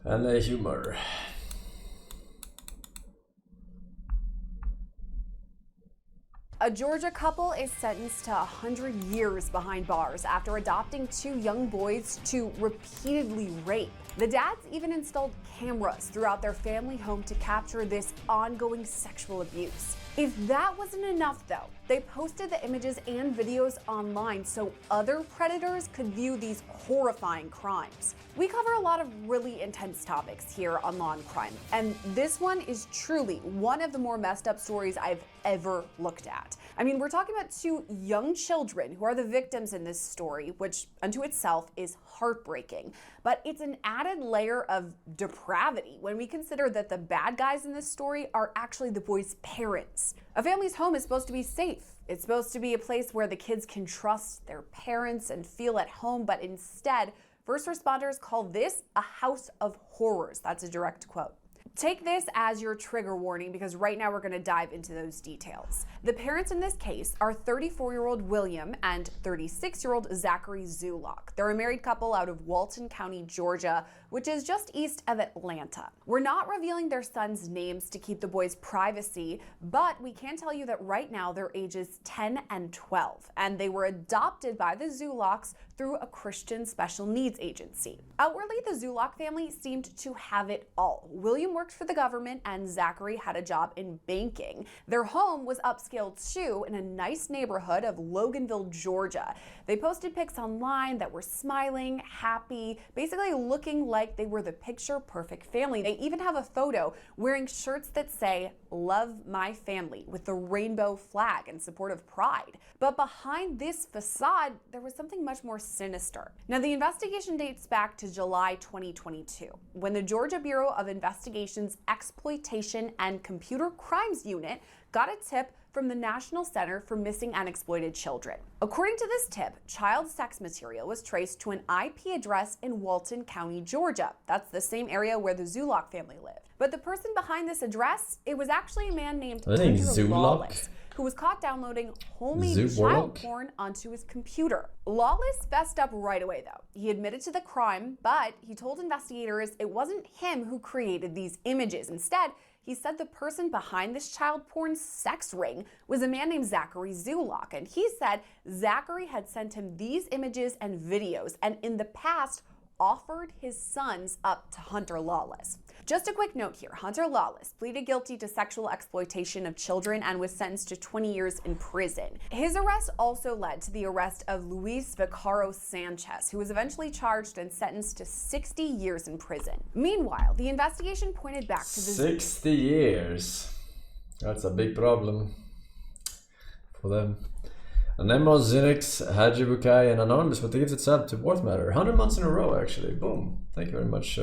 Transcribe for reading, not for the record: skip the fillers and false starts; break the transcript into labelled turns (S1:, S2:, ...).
S1: And humor.
S2: A Georgia couple is sentenced to 100 years behind bars after adopting 2 young boys to repeatedly rape. The dads even installed cameras throughout their family home to capture this ongoing sexual abuse. If that wasn't enough though, they posted the images and videos online so other predators could view these horrifying crimes. We cover a lot of really intense topics here on Law and Crime, and this one is truly one of the more messed up stories I've ever looked at. I mean, we're talking about 2 young children who are the victims in this story, which unto itself is heartbreaking. But it's an added layer of depravity when we consider that the bad guys in this story are actually the boys' parents. A family's home is supposed to be safe. It's supposed to be a place where the kids can trust their parents and feel at home, but instead, first responders call this a house of horrors. That's a direct quote. Take this as your trigger warning because right now we're going to dive into those details. The parents in this case are 34-year-old William and 36-year-old Zachary Zulock. They're a married couple out of Walton County, Georgia, which is just east of Atlanta. We're not revealing their sons' names to keep the boys' privacy, but we can tell you that right now they're ages 10 and 12, and they were adopted by the Zulocks through a Christian special needs agency. Outwardly, the Zulock family seemed to have it all. William worked for the government and Zachary had a job in banking. Their home was upscale too in a nice neighborhood of Loganville, Georgia. They posted pics online that were smiling, happy, basically looking like they were the picture-perfect family. They even have a photo wearing shirts that say, "Love my family," with the rainbow flag in support of Pride. But behind this facade, there was something much more sinister. Now, the investigation dates back to July 2022, when the Georgia Bureau of Investigation's Exploitation and Computer Crimes Unit got a tip from the National Center for Missing and Exploited Children. According to this tip, child sex material was traced to an IP address in Walton County, Georgia. That's the same area where the Zulock family lived. But the person behind this address, it was actually a man named Hunter Lawless, who was caught downloading homemade child porn onto his computer. Lawless fessed up right away though. He admitted to the crime, but he told investigators it wasn't him who created these images. Instead, he said the person behind this child porn sex ring was a man named Zachary Zulock, and he said Zachary had sent him these images and videos, and in the past offered his sons up to Hunter Lawless. Just a quick note here, Hunter Lawless pleaded guilty to sexual exploitation of children and was sentenced to 20 years in prison. His arrest also led to the arrest of Luis Vicaro Sanchez, who was eventually charged and sentenced to 60 years in prison. Meanwhile, the investigation pointed back to the
S1: 60 years. That's a big problem for them. Anemo, Zinix, Haji Bukai, and Anonymous with the gifted sub to Worth Matter. 100 months in a row, actually. Boom. Thank you very much.